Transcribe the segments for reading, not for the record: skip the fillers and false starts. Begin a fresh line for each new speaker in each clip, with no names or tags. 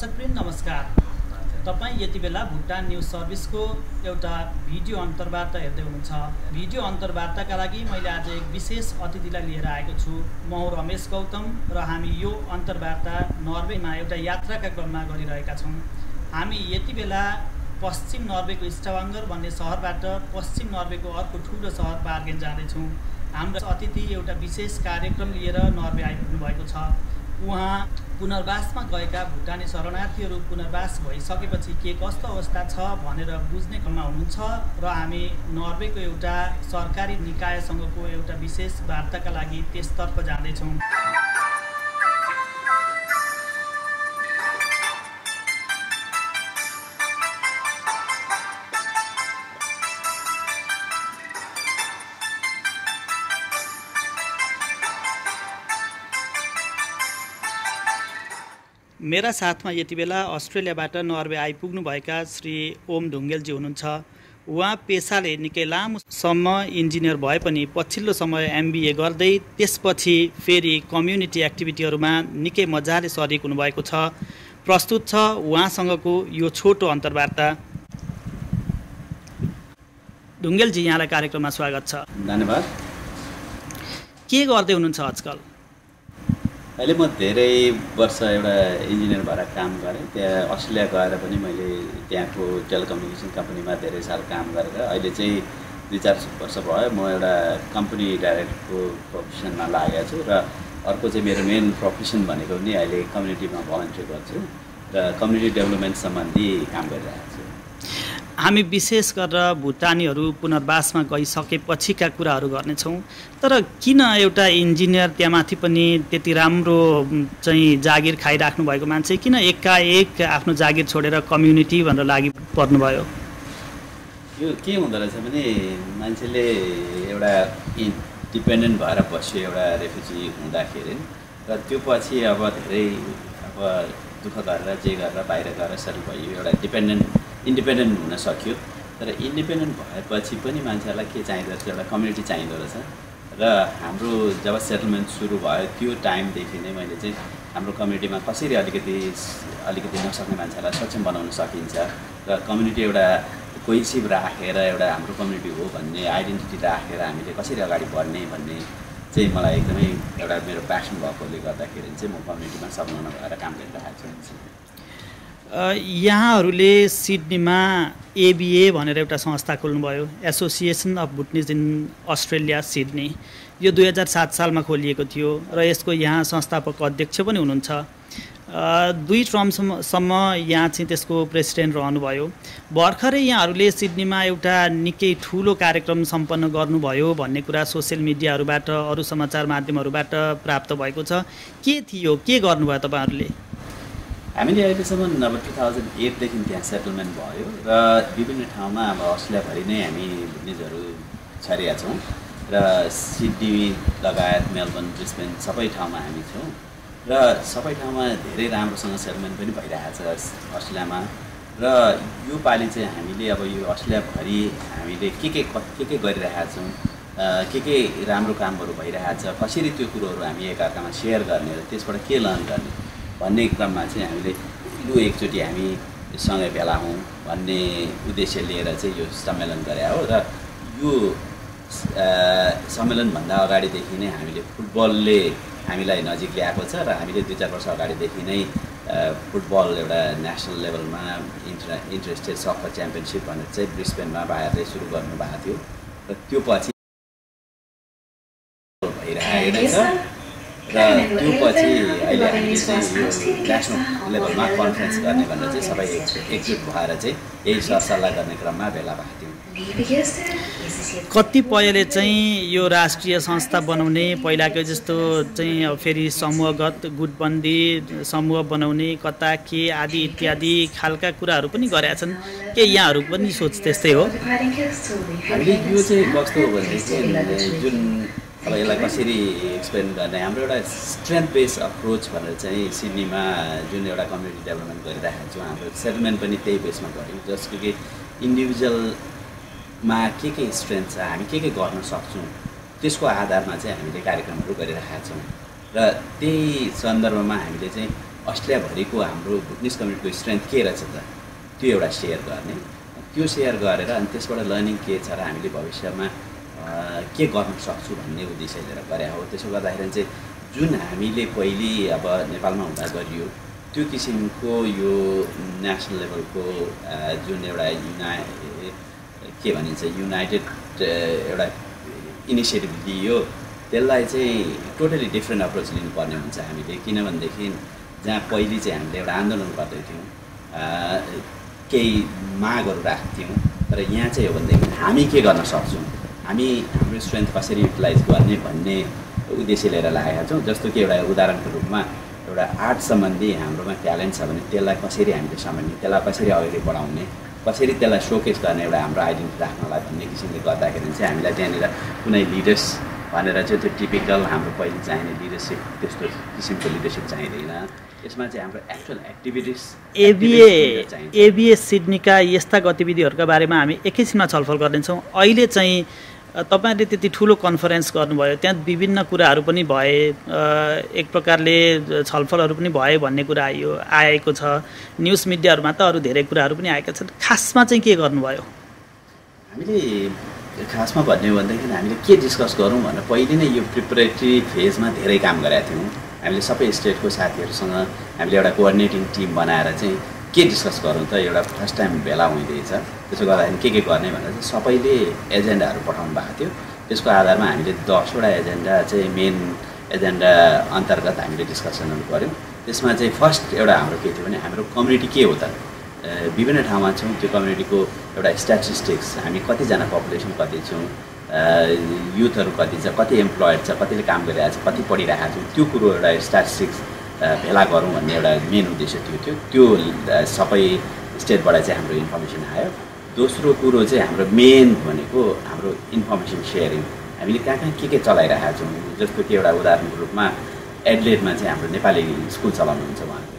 दर्शकवृन्द नमस्कार। तपाईं यति बेला भुटान न्यूज सर्भिसको एउटा भिडियो अन्तर्वार्ता हेर्दै हुनुहुन्छ। भिडियो अन्तर्वार्ताका लागि मैले आज एक विशेष अतिथिलाई लिएर आएको छु। म रमेश गौतम र हामी यो अन्तर्वार्ता नर्वेमा एउटा यात्राका क्रममा गरिरहेका छौँ। हामी यति बेला पश्चिम नर्वेको स्टाभाङ्गर भन्ने सहरबाट पश्चिम नर्वेको अर्को ठुलो सहर बार्गेन जाँदैछौँ। हाम्रो अतिथि एउटा विशेष कार्यक्रम लिएर नर्वे आइपुग्नु भएको छ। उहाँ पुनर्वासमा गएका भुटानी शरणार्थीहरू पुनर्वास भइसकेपछि के कस्तो अवस्था छ भनेर बुझ्ने क्रममा हुनुहुन्छ र हामी नर्वेको एउटा सरकारी निकायसँगको एउटा विशेष वार्ताका लागि त्यसतर्फ जाँदैछौँ। मेरा साथमा यति बेला अस्ट्रेलियाबाट नर्वे आइपुग्नुभएका श्री ओम ढुङ्गेलजी हुनुहुन्छ। उहाँ पेसाले निकै लामोसम्म इन्जिनियर भए पनि पछिल्लो समय MBA गर्दै त्यसपछि फेरि कम्युनिटी एक्टिभिटीहरूमा निकै मजाले सरिक हुनुभएको छ। प्रस्तुत छ उहाँसँगको यो छोटो अन्तर्वार्ता। ढुङ्गेलजी, यहाँलाई कार्यक्रममा स्वागत छ।
धन्यवाद।
के गर्दै हुनुहुन्छ आजकल?
अहिले म धेरै वर्ष एउटा इन्जिनियर भएर काम गरेँ। त्यहाँ अस्ट्रेलिया गएर पनि मैले त्यहाँको टेलिकम्युनिकेसन कम्पनीमा धेरै साल काम गरेर अहिले चाहिँ 2-4 वर्ष भयो म एउटा कम्पनी डाइरेक्टरको प्रोफेसनमा लागेको छु र अर्को चाहिँ मेरो मेन प्रोफेसन भनेको पनि अहिले कम्युनिटीमा भलन्टियर गर्छु र कम्युनिटी डेभलपमेन्ट सम्बन्धी काम गरिरहेको छु।
हामी विशेष गरेर भुटानीहरू पुनर्वासमा गइसकेपछिका कुराहरू गर्नेछौँ। तर किन एउटा इन्जिनियर त्यहाँमाथि पनि त्यति राम्रो चाहिँ जागिर खाइराख्नु भएको मान्छे किन एकाएक आफ्नो जागिर छोडेर कम्युनिटी भनेर लागि पर्नुभयो?
यो के हुँदो रहेछ भने मान्छेले एउटा डिपेन्डेन्ट भएर बस्यो एउटा रेफ्युजी हुँदाखेरि र त्यो पछि अब धेरै दुःख गरेर जे गरेर बाहिर गएर सेटल भयो, एउटा इन्डिपेन्डेन्ट हुन सक्यो। तर इन्डिपेन्डेन्ट भएपछि पनि मान्छेहरूलाई के चाहिँदो रहेछ, एउटा कम्युनिटी चाहिँदो रहेछ र हाम्रो जब सेटलमेन्ट सुरु भयो त्यो टाइमदेखि नै मैले चाहिँ हाम्रो कम्युनिटीमा कसरी अलिकति नसक्ने मान्छेलाई सक्षम बनाउन सकिन्छ र कम्युनिटी एउटा कोहेसिभ राखेर एउटा हाम्रो कम्युनिटी हो भन्ने आइडेन्टिटी राखेर हामीले कसरी अगाडि बढ्ने भन्ने चाहिँ मलाई एकदमै एउटा मेरो प्यासन भएकोले गर्दाखेरि चाहिँ म कम्युनिटीमा संलग्न भएर काम गरिरहेको छु।
यहाँहरूले सिडनीमा ABA भनेर एउटा संस्था खोल्नुभयो, association of Bhutanese in Australia Sydney. यो 2007 सालमा खोलिएको थियो र यसको यहाँ संस्थापक अध्यक्ष पनि हुनुहुन्छ। 2 टर्मसम्म यहाँ चाहिँ त्यसको प्रेसिडेन्ट रहनुभयो। भर्खरै यहाँहरूले सिडनीमा एउटा निकै ठुलो कार्यक्रम सम्पन्न गर्नुभयो भन्ने कुरा सोसियल मिडियाहरूबाट अरू समाचार माध्यमहरूबाट प्राप्त भएको छ। के थियो, के गर्नुभयो तपाईँहरूले?
हामीले अहिलेसम्म अब 2008देखि त्यहाँ सेटलमेन्ट भयो र विभिन्न ठाउँमा अब अस्ट्रेलियाभरि नै हामी भुटनिजहरू छरिया छौँ र सिडनी लगायत मेलबर्न, ब्रिस्बेन सबै ठाउँमा हामी छौँ र सबै ठाउँमा धेरै राम्रोसँग सेटलमेन्ट पनि भइरहेछ अस्ट्रेलियामा। र यो पालि चाहिँ हामीले अब यो अस्ट्रेलियाभरि हामीले के गरिरहेका छौँ, के राम्रो कामहरू भइरहेछ, कसरी त्यो कुरोहरू हामी एकअर्कामा सेयर गर्ने र त्यसबाट के लर्न गर्ने भन्ने क्रममा चाहिँ हामीले लु एकचोटि हामी सँगै भेला हौँ भन्ने उद्देश्य लिएर चाहिँ यो सम्मेलन गरे हो। र यो सम्मेलनभन्दा अगाडिदेखि नै हामीले फुटबलले हामीलाई नजिक ल्याएको छ र हामीले 2-4 वर्ष अगाडिदेखि नै फुटबल एउटा नेसनल लेभलमा इन्टरस्टेट सकर च्याम्पियनसिप भनेर चाहिँ ब्रिस्बेनमा बाहिरले सुरु गर्नुभएको थियो र त्यो पछि भइरहेको छ र त्यो पछि अहिले हामीले चाहिँ यो नेसनल लेभलमा कन्फरेन्स गर्ने भनेर चाहिँ सबै एकजुट भएर चाहिँ यही सरसल्लाह गर्ने क्रममा भेला भएको थियौँ।
कतिपयले चाहिँ यो राष्ट्रिय संस्था बनाउने पहिलाको जस्तो चाहिँ फेरि समूहगत गुटबन्दी समूह बनाउने कता के आदि इत्यादि खालका कुराहरू पनि गरेका छन्। के यहाँहरू पनि सोच त्यस्तै हो?
हामीले यो चाहिँ कस्तो हो भने जुन अब यसलाई कसरी एक्सप्लेन गर्ने, हाम्रो एउटा स्ट्रेन्थ बेस अप्रोच भनेर चाहिँ सिडनीमा जुन एउटा कम्युनिटी डेभलपमेन्ट गरिरहेको छौँ, हाम्रो सेटलमेन्ट पनि त्यही बेसमा गऱ्यौँ। जसको कि इन्डिभिजुअलमा के स्ट्रेन्थ छ, हामी के गर्न सक्छौँ, त्यसको आधारमा चाहिँ हामीले कार्यक्रमहरू गरिरहेका छौँ र त्यही सन्दर्भमा हामीले चाहिँ अस्ट्रेलियाभरिको हाम्रो भुटनिज कम्युनिटीको स्ट्रेन्थ के रहेछ त त्यो एउटा सेयर गर्ने, त्यो सेयर गरेर अनि त्यसबाट लर्निङ के छ र हामीले भविष्यमा के गर्न सक्छु भन्ने उद्देश्य लिएर गरे हो। त्यसो गर्दाखेरि चाहिँ जुन हामीले पहिले अब नेपालमा हुँदा गरियो त्यो किसिमको यो नेसनल लेभलको जुन एउटा के भनिन्छ युनाइटेड एउटा इनिसिएटिभ लियो त्यसलाई चाहिँ टोटली डिफ्रेन्ट अप्रोच लिनुपर्ने हुन्छ हामीले। किनभनेदेखि जहाँ पहिले चाहिँ हामीले एउटा आन्दोलन गर्दैथ्यौँ, केही मागहरू राख्थ्यौँ, तर यहाँ चाहिँ हो भनेदेखि हामी के गर्न सक्छौँ, हामी हाम्रो स्ट्रेन्थ कसरी युटिलाइज गर्ने भन्ने उद्देश्य लिएर लागेका छौँ। जस्तो कि एउटा उदाहरणको रूपमा एउटा आर्ट सम्बन्धी हाम्रोमा ट्यालेन्ट छ भने त्यसलाई कसरी हामीले समेट्ने, त्यसलाई कसरी अगाडि बढाउने, कसरी त्यसलाई सोकेस गर्ने एउटा हाम्रो आइडेन्टिटी राख्नलाई भन्ने किसिमले गर्दाखेरि चाहिँ हामीलाई त्यहाँनिर कुनै लिडर्स भनेर चाहिँ त्यो टिपिकल हाम्रो पहिले चाहिने लिडरसिप त्यस्तो किसिमको लिडरसिप चाहिँदैन। यसमा चाहिँ हाम्रो एक्चुअल एक्टिभिटिज
एबिए सिडनीका यस्ता गतिविधिहरूका बारेमा हामी एकैछिनमा छलफल गर्नेछौँ। अहिले चाहिँ तपाईहरुले त्यति ठुलो कन्फरेन्स गर्नुभयो, त्यहाँ विभिन्न कुराहरू पनि भए, एक प्रकारले छलफलहरू पनि भए भन्ने कुरा आएको छ। न्युज मिडियाहरूमा त अरू धेरै कुराहरू पनि आएका छन्। खासमा चाहिँ के गर्नुभयो?
हामीले खासमा भन्ने हो भनेदेखि हामीले के डिस्कस गरौँ भनेर पहिले नै यो प्रिपरेटरी फेजमा धेरै काम गरेका थियौँ। हामीले सबै स्टेटको साथीहरूसँग हामीले एउटा कोअर्डिनेटिङ टिम बनाएर चाहिँ के डिस्कस गरौँ त, एउटा फर्स्ट टाइम भेला हुँदैछ, त्यसो गर्दाखेरि के गर्ने भनेर चाहिँ सबैले एजेन्डाहरू पठाउनु भएको थियो। त्यसको आधारमा हामीले 10वटा एजेन्डा चाहिँ मेन एजेन्डा अन्तर्गत हामीले डिस्कसनहरू गऱ्यौँ। त्यसमा चाहिँ फर्स्ट एउटा हाम्रो के थियो भने हाम्रो कम्युनिटी के हो त, विभिन्न ठाउँमा छौँ, त्यो कम्युनिटीको एउटा स्ट्याटिस्टिक्स, हामी कतिजना पपुलेसन कति छौँ, युथहरू कति छ, कति एम्प्लोयड छ, कतिले काम गरिरहेको छ, कति पढिरहेको छौँ, त्यो कुरो एउटा स्ट्याटिस्टिक्स भेला गरौँ भन्ने एउटा मेन उद्देश्य थियो। त्यो सबै स्टेटबाट चाहिँ हाम्रो इन्फर्मेसन आयो। दोस्रो कुरो चाहिँ हाम्रो मेन भनेको हाम्रो इन्फर्मेसन सेयरिङ, हामीले कहाँ कहाँ के चलाइरहेका छौँ। जस्तो कि एउटा उदाहरणको रूपमा एडलेडमा चाहिँ हाम्रो नेपाली स्कुल चलाउनुहुन्छ उहाँहरूले,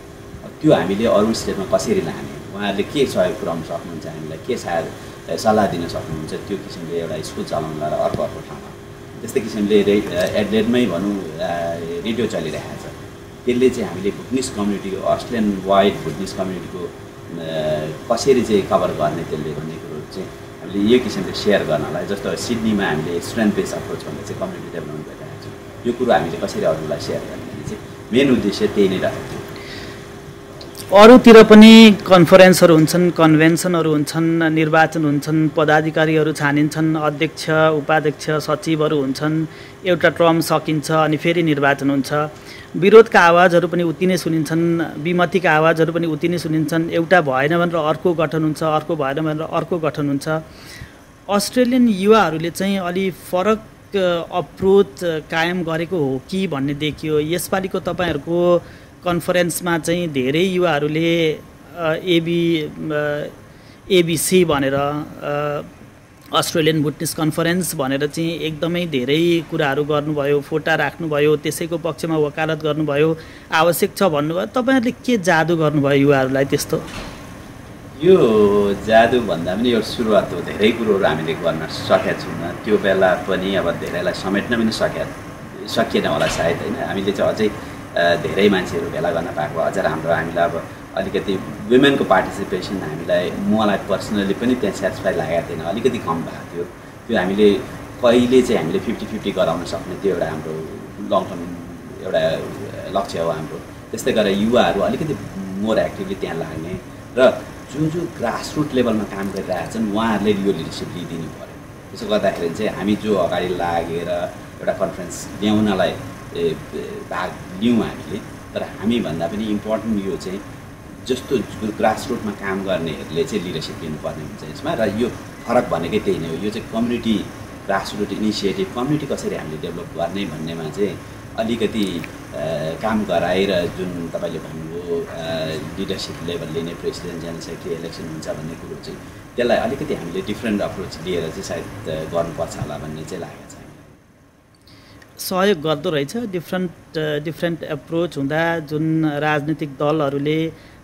त्यो हामीले अरू स्टेटमा कसरी लाने, उहाँहरूले के सहयोग पुऱ्याउन सक्नुहुन्छ, हामीलाई के सायद सल्लाह दिन सक्नुहुन्छ, त्यो किसिमले एउटा स्कुल चलाउनु लगाएर अर्को ठाउँमा त्यस्तै किसिमले एडलेडमै भनौँ रेडियो चलिरहेको छ। त्यसले चाहिँ हामीले भुटनिज कम्युनिटीको अस्ट्रेलियन वाइड भुटनिज कम्युनिटीको कसरी चाहिँ कभर गर्ने त्यसले भन्ने कुरो चाहिँ हामीले यो किसिमले सेयर गर्नलाई, जस्तो सिडनीमा हामीले स्ट्रेन्थ बेस अप्रोच भन्ने चाहिँ कम्युनिटी डेभलपमेन्ट गरिरहेको छौँ, यो कुरो हामीले कसरी अरूलाई सेयर गर्ने भन्ने चाहिँ मेन उद्देश्य त्यही नै रहेको थियो।
अरूतिर पनि कन्फरेन्सहरू हुन्छन्, कन्भेन्सनहरू हुन्छन्, निर्वाचन हुन्छन्, पदाधिकारीहरू छानिन्छन्, अध्यक्ष उपाध्यक्ष सचिवहरू हुन्छन्, एउटा टर्म सकिन्छ अनि फेरि निर्वाचन हुन्छ। विरोधका आवाजहरू पनि उति नै सुनिन्छन्, विमतिका आवाजहरू पनि उति नै सुनिन्छन्। एउटा भएन भनेर अर्को गठन हुन्छ, अर्को भएन भनेर अर्को गठन हुन्छ। अस्ट्रेलियन युवाहरूले चाहिँ अलि फरक अप्रोच कायम गरेको हो कि भन्ने देखियो। यसपालिको तपाईँहरूको कन्फरेन्समा चाहिँ धेरै युवाहरूले एबिसी भनेर अस्ट्रेलियन भुटनिज कन्फरेन्स भनेर चाहिँ एकदमै धेरै कुराहरू गर्नुभयो, फोटा राख्नुभयो, त्यसैको पक्षमा वकालत गर्नुभयो, आवश्यक छ भन्नुभयो। तपाईँहरूले के जादु गर्नुभयो युवाहरूलाई त्यस्तो?
यो जादु भन्दा पनि यो सुरुवात हो, धेरै कुरोहरू हामीले गर्न सकेका छैनौँ। त्यो बेला पनि अब धेरैलाई समेट्न पनि सकिएन होला सायद, होइन। हामीले चाहिँ अझै धेरै मान्छेहरू भेला गर्न पाएको अझ राम्रो। हामीलाई अब अलिकति वुमेनको पार्टिसिपेसन मलाई पर्सनली पनि त्यहाँ सेटिस्फाई लागेको थिएन, अलिकति कम भएको थियो। त्यो हामीले कहिले चाहिँ हामीले 50-50 गराउन सक्ने त्यो एउटा हाम्रो लङ टर्म एउटा लक्ष्य हो हाम्रो। त्यस्तै गरेर युवाहरू अलिकति मोर एक्टिभली त्यहाँ लाग्ने र जुन ग्रासरुट लेभलमा काम गरिरहेछन् उहाँहरूले यो लिडरसिप लिइदिनु पऱ्यो। त्यसो गर्दाखेरि चाहिँ हामी जो अगाडि लागेर एउटा कन्फरेन्स ल्याउनलाई भाग लियौँ हामीले, तर हामीभन्दा पनि इम्पोर्टेन्ट यो चाहिँ जस्तो ग्रासरुटमा काम गर्नेहरूले चाहिँ लिडरसिप लिनुपर्ने हुन्छ यसमा। र यो फरक भनेकै त्यही नै हो। यो चाहिँ कम्युनिटी ग्रासरुट इनिसिएटिभ, कम्युनिटी कसरी हामीले डेभलप गर्ने भन्नेमा चाहिँ अलिकति काम गराएर जुन तपाईँले भन्नुभयो लिडरसिप लेभलले नै प्रेसिडेन्ट जेनरल सेक्रेटरी इलेक्सन हुन्छ भन्ने कुरो चाहिँ त्यसलाई अलिकति हामीले डिफ्रेन्ट अप्रोच लिएर चाहिँ सायद गर्नुपर्छ होला भन्ने चाहिँ लागेको छ।
सहयोग गर्दो रहेछ डिफ्रेन्ट एप्रोच हुँदा। जुन राजनीतिक दलहरूले,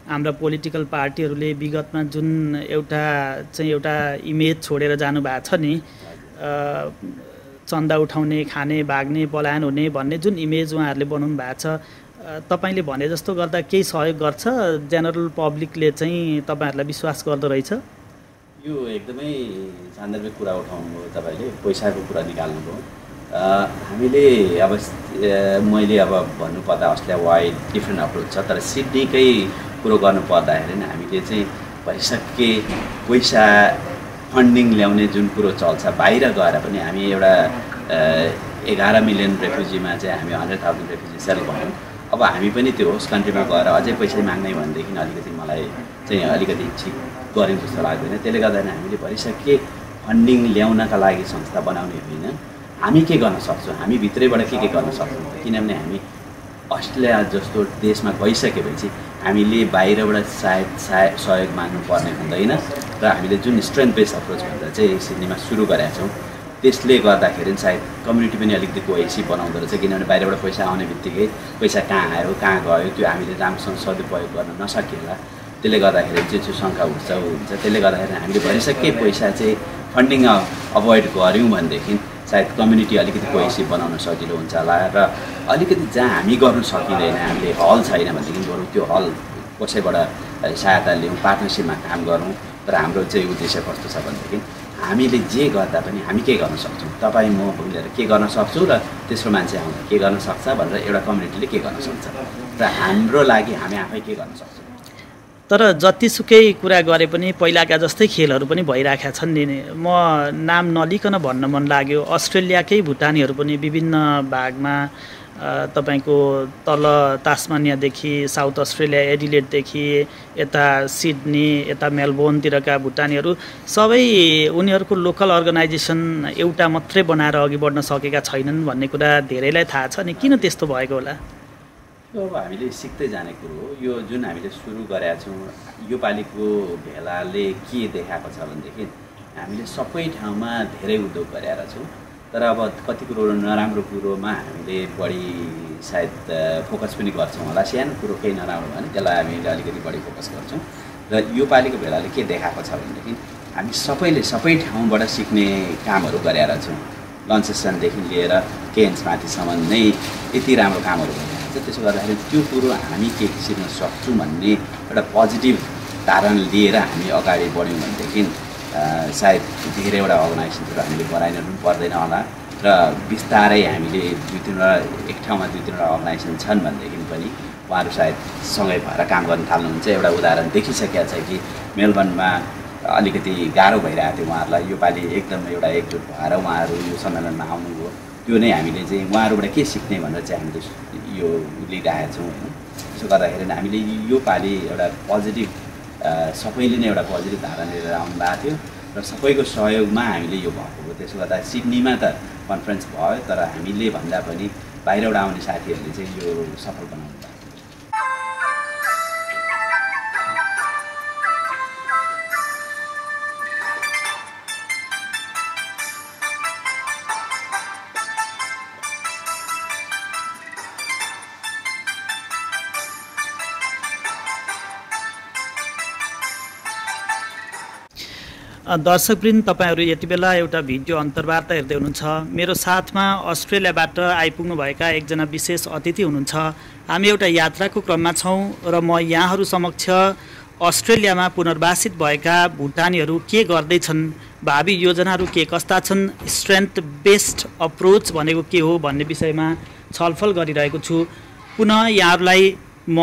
हाम्रा पोलिटिकल पार्टीहरूले विगतमा जुन एउटा इमेज छोडेर जानुभएको छ नि, चन्दा उठाउने, खाने, भाग्ने, पलायन हुने भन्ने जुन इमेज उहाँहरूले बनाउनु भएको छ, तपाईँले भने जस्तो गर्दा केही सहयोग गर्छ जेनरल पब्लिकले चाहिँ तपाईँहरूलाई विश्वास गर्दो रहेछ?
यो एकदमै सान्दर्भिक कुरा उठाउनुभयो तपाईँले, पैसाको कुरा निकाल्नुभयो। हामीले अब मैले अब भन्नुपर्दा अस्ट्रेलिया वाइड डिफ्रेन्ट अप्रोच छ, तर सिडनीकै कुरो गर्नु पर्दाखेरि हामीले चाहिँ भइसके पैसा फन्डिङ ल्याउने जुन कुरो चल्छ बाहिर गएर पनि हामी एउटा 11 मिलियन रेफ्युजीमा चाहिँ हामी 100,000 रेफ्युजी सेटल भयौँ। अब हामी पनि त्यो होस्ट कन्ट्रीमा गएर अझै पैसा माग्ने भनेदेखि अलिकति मलाई चाहिँ अलिकति ठिक गऱ्यौँ जस्तो लाग्दैन। त्यसले गर्दाखेरि हामीले भइसके फन्डिङ ल्याउनका लागि संस्था बनाउने होइन, हामी के गर्न सक्छौँ, हामी भित्रैबाट के गर्न सक्छौँ। किनभने हामी अस्ट्रेलिया जस्तो देशमा गइसकेपछि हामीले बाहिरबाट सायद सहयोग माग्नुपर्ने हुँदैन र हामीले जुन स्ट्रेन्थ बेस अप्रोच भनेर चाहिँ सिडनीमा सुरु गरेका छौँ त्यसले गर्दाखेरि सायद कम्युनिटी पनि अलिकति कोहेसिभ बनाउँदो रहेछ। किनभने बाहिरबाट पैसा आउने बित्तिकै पैसा कहाँ आयो कहाँ गयो त्यो हामीले राम्रोसँग सदुपयोग गर्न नसकिएला, त्यसले गर्दाखेरि चाहिँ शङ्का उठ्छ हुन्छ। त्यसले गर्दाखेरि हामीले भइसके पैसा चाहिँ फन्डिङ अभोइड गऱ्यौँ भनेदेखि सायद कम्युनिटी अलिकति कोहेसिभ बनाउन सजिलो हुन्छ होला र अलिकति जहाँ हामी गर्नु सकिँदैन, हामीले हल छैन भनेदेखि बरु त्यो हल कसैबाट सहायता लिउँ, पार्टनरसिपमा काम गरौँ। तर हाम्रो चाहिँ उद्देश्य कस्तो छ भनेदेखि हामीले जे गर्दा पनि हामी के गर्न सक्छौँ, तपाईँ म मिलेर के गर्न सक्छौँ र तेस्रो मान्छे आउँदा के गर्न सक्छ भनेर एउटा कम्युनिटीले के गर्न सक्छ र हाम्रो लागि हामी आफै के गर्न सक्छौँ।
तर जतिसुकै कुरा गरे पनि पहिलाका जस्तै खेलहरू पनि भइरहेका छन् नि। म नाम नलिकन भन्न मन लाग्यो, अस्ट्रेलियाकै भुटानीहरू पनि विभिन्न भागमा तपाईको तल तास्मानियादेखि साउथ अस्ट्रेलिया एडिलेडदेखि यता सिडनी यता मेलबोर्नतिरका भुटानीहरू सबै उनीहरूको लोकल अर्गनाइजेसन एउटा मात्रै बनाएर अघि बढ्न सकेका छैनन् भन्ने कुरा धेरैलाई थाहा छ नि। किन त्यस्तो भएको होला?
यो अब हामीले सिक्दै जाने कुरो हो। यो जुन हामीले सुरु गरेका छौँ यो पालिको भेलाले के देखाएको छ भनेदेखि हामीले सबै ठाउँमा धेरै उद्योग गरेका छौँ, तर अब कति कुरो नराम्रो कुरोमा हामीले बढी सायद फोकस पनि गर्छौँ होला। सानो कुरो केही नराम्रो भने त्यसलाई हामीले अलिकति बढी फोकस गर्छौँ र यो पालिको भेलाले के देखाएको छ भनेदेखि हामी सबैले सबै ठाउँबाट सिक्ने कामहरू गरेका छौँ। लन्चेसनदेखि लिएर केन्समाथिसम्म नै यति राम्रो कामहरू गरिरहेको छ। त्यसो गर्दाखेरि त्यो कुरो हामी के सिक्न सक्छौँ भन्ने एउटा पोजिटिभ धारणा लिएर हामी अगाडि बढ्यौँ भनेदेखि सायद धेरैवटा अर्गनाइजेसनहरू हामीले गराइरहनु पर्दैन होला र बिस्तारै हामीले एक ठाउँमा दुई तिनवटा अर्गनाइजेसन छन् भनेदेखि पनि उहाँहरू सायद सँगै भएर काम गर्न थाल्नुहुन्छ। एउटा उदाहरण देखिसकेका छ कि मेलबर्नमा अलिकति गाह्रो भइरहेको थियो उहाँहरूलाई, योपालि एकदम एउटा एकजुट भएर उहाँहरू यो सम्मेलनमा आउनुभयो। त्यो नै हामीले चाहिँ उहाँहरूबाट के सिक्ने भनेर चाहिँ हामीले यो लिइरहेका छौँ होइन। त्यसो गर्दाखेरि हामीले यो पालि एउटा पोजिटिभ सबैले नै एउटा पोजिटिभ धारणा लिएर आउनु भएको थियो र सबैको सहयोगमा हामीले यो भएको हो। त्यसो गर्दा सिडनीमा त कन्फरेन्स भयो, तर हामीले भन्दा पनि बाहिरबाट आउने साथीहरूले चाहिँ यो सफल बनाउनु भयो।
दर्शकवृन्द, तपाईहरू यति बेला एउटा भिडियो अन्तर्वार्ता हेर्दै हुनुहुन्छ। मेरो साथमा अस्ट्रेलियाबाट आइपुग्नुभएका एकजना विशेष अतिथि हुनुहुन्छ। हामी एउटा यात्राको क्रममा छौँ र म यहाँहरू समक्ष अस्ट्रेलियामा पुनर्वासित भएका भुटानीहरू के गर्दैछन्, भावी योजनाहरू के कस्ता छन्, स्ट्रेन्थ बेस्ड अप्रोच भनेको के हो भन्ने विषयमा छलफल गरिरहेको छु। पुनः यहाँहरूलाई म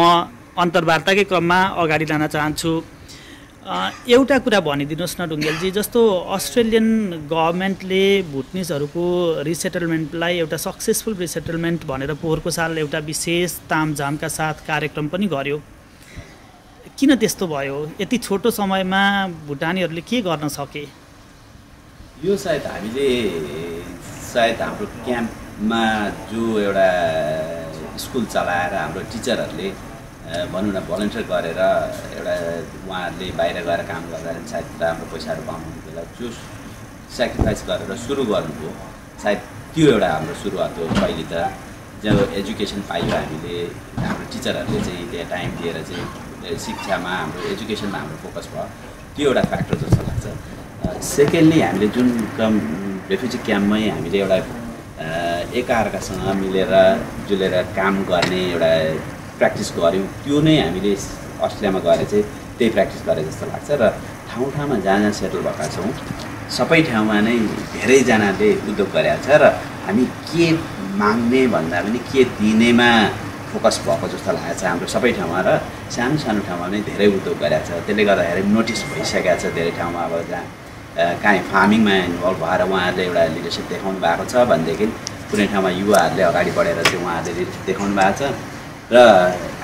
अन्तर्वार्ताकै क्रममा अगाडि लान चाहन्छु। एउटा कुरा भनिदिनुहोस् न ढुङ्गेलजी, जस्तो अस्ट्रेलियन गभर्मेन्टले भुटनिजहरूको रिसेटलमेन्टलाई एउटा सक्सेसफुल रिसेटलमेन्ट भनेर पोहोरको साल एउटा विशेष तामझामका साथ कार्यक्रम पनि गर्यो। किन त्यस्तो भयो? यति छोटो समयमा भुटानीहरूले के गर्न सके?
यो सायद हाम्रो क्याम्पमा जो एउटा स्कुल चलाएर हाम्रो टिचरहरूले भनौँ न भलन्टियर गरेर एउटा उहाँहरूले बाहिर गएर काम गर्दा सायद राम्रो पैसाहरू पाउनुहुन्थ्यो होला, जो सेक्रिफाइस गरेर सुरु गर्नुभयो। सायद त्यो एउटा हाम्रो सुरुवात हो। पहिले त जब एजुकेसन पाइयो हामीले, हाम्रो टिचरहरूले चाहिँ त्यहाँ टाइम दिएर चाहिँ शिक्षामा हाम्रो एजुकेसनमा हाम्रो फोकस भयो, त्यो एउटा फ्याक्टर जस्तो लाग्छ। सेकेन्डली हामीले जुन रेफ्युजी क्याम्पमै हामीले एउटा एकअर्कासँग मिलेर जुलेर काम गर्ने एउटा प्र्याक्टिस गऱ्यौँ। त्यो नै हामीले अस्ट्रेलियामा गएर चाहिँ त्यही प्र्याक्टिस गरे जस्तो लाग्छ। र ठाउँ ठाउँमा जहाँ जहाँ सेटल भएका छौँ सबै ठाउँमा नै धेरैजनाले उद्योग गरेको छ र हामी के माग्ने भन्दा पनि के दिनेमा फोकस भएको जस्तो लागेको छ हाम्रो सबै ठाउँमा। र सानो सानो ठाउँमा पनि धेरै उद्योग गरेको छ। त्यसले गर्दाखेरि नोटिस भइसकेको छ धेरै ठाउँमा। अब जहाँ काहीँ फार्मिङमा इन्भल्भ भएर उहाँहरूले एउटा लिडरसिप देखाउनु भएको छ भनेदेखि कुनै ठाउँमा युवाहरूले अगाडि बढेर चाहिँ उहाँहरूले लिडरसिप देखाउनु भएको छ। र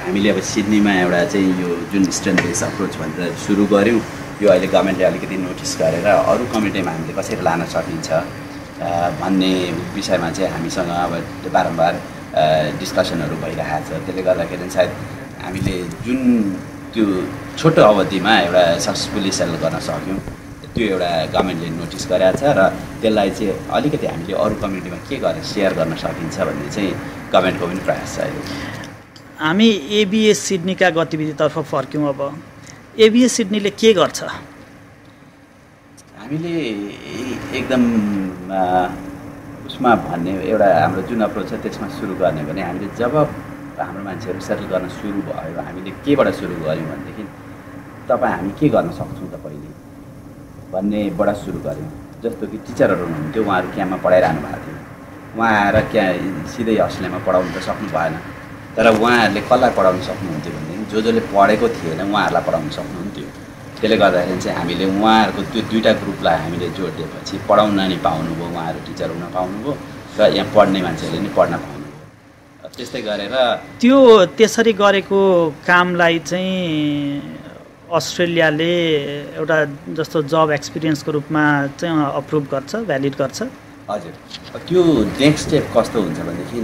हामीले अब सिडनीमा एउटा चाहिँ यो जुन स्ट्रेन्थ बेस अप्रोच भनेर सुरु गऱ्यौँ, यो अहिले गभर्मेन्टले अलिकति नोटिस गरेर अरू कम्युनिटीमा हामीले कसरी लान सकिन्छ भन्ने विषयमा चाहिँ हामीसँग अब बारम्बार डिस्कसनहरू भइरहेको छ। त्यसले गर्दाखेरि सायद हामीले जुन त्यो छोटो अवधिमा एउटा सक्सेसफुली सेटल गर्न सक्यौँ, त्यो एउटा गभर्मेन्टले नोटिस गरेको छ। र त्यसलाई चाहिँ अलिकति हामीले अरू कम्युनिटीमा के गरेर सेयर गर्न सकिन्छ भन्ने चाहिँ गभर्मेन्टको पनि प्रयास छ अहिले।
हामी एबिएस सिडनीका गतिविधितर्फ फर्क्यौँ। अब एबिएस सिडनीले के गर्छ?
हामीले एकदम उसमा भन्ने एउटा हाम्रो जुन अप्रोच छ त्यसमा सुरु गर्ने भने हामीले जब हाम्रो मान्छेहरू सेटल गर्न सुरु भयो, हामीले केबाट सुरु गऱ्यौँ भनेदेखि हामी के गर्न सक्छौँ त पहिले भन्नेबाट सुरु गऱ्यौँ। जस्तो कि टिचरहरू हुनुहुन्थ्यो, उहाँहरू क्याम्पमा पढाइरहनु भएको थियो। उहाँ आएर सिधै अस्ट्रेलियामा पढाउनु त सक्नु भएन, तर उहाँहरूले कसलाई पढाउनु सक्नुहुन्थ्यो भनेदेखि जसले पढेको थिएन उहाँहरूलाई पढाउनु सक्नुहुन्थ्यो। त्यसले गर्दाखेरि चाहिँ हामीले उहाँहरूको त्यो दुईवटा ग्रुपलाई हामीले जोड दिएपछि पढाउन नि पाउनुभयो, उहाँहरू टिचर हुन पाउनुभयो र यहाँ पढ्ने मान्छेहरूले नि पढ्न पाउनुभयो। त्यस्तै गरेर
त्यो त्यसरी गरेको कामलाई चाहिँ अस्ट्रेलियाले एउटा जस्तो जब एक्सपिरियन्सको रूपमा चाहिँ अप्रुभ गर्छ, भ्यालिड गर्छ।
हजुर, त्यो नेक्स्ट स्टेप कस्तो हुन्छ भनेदेखि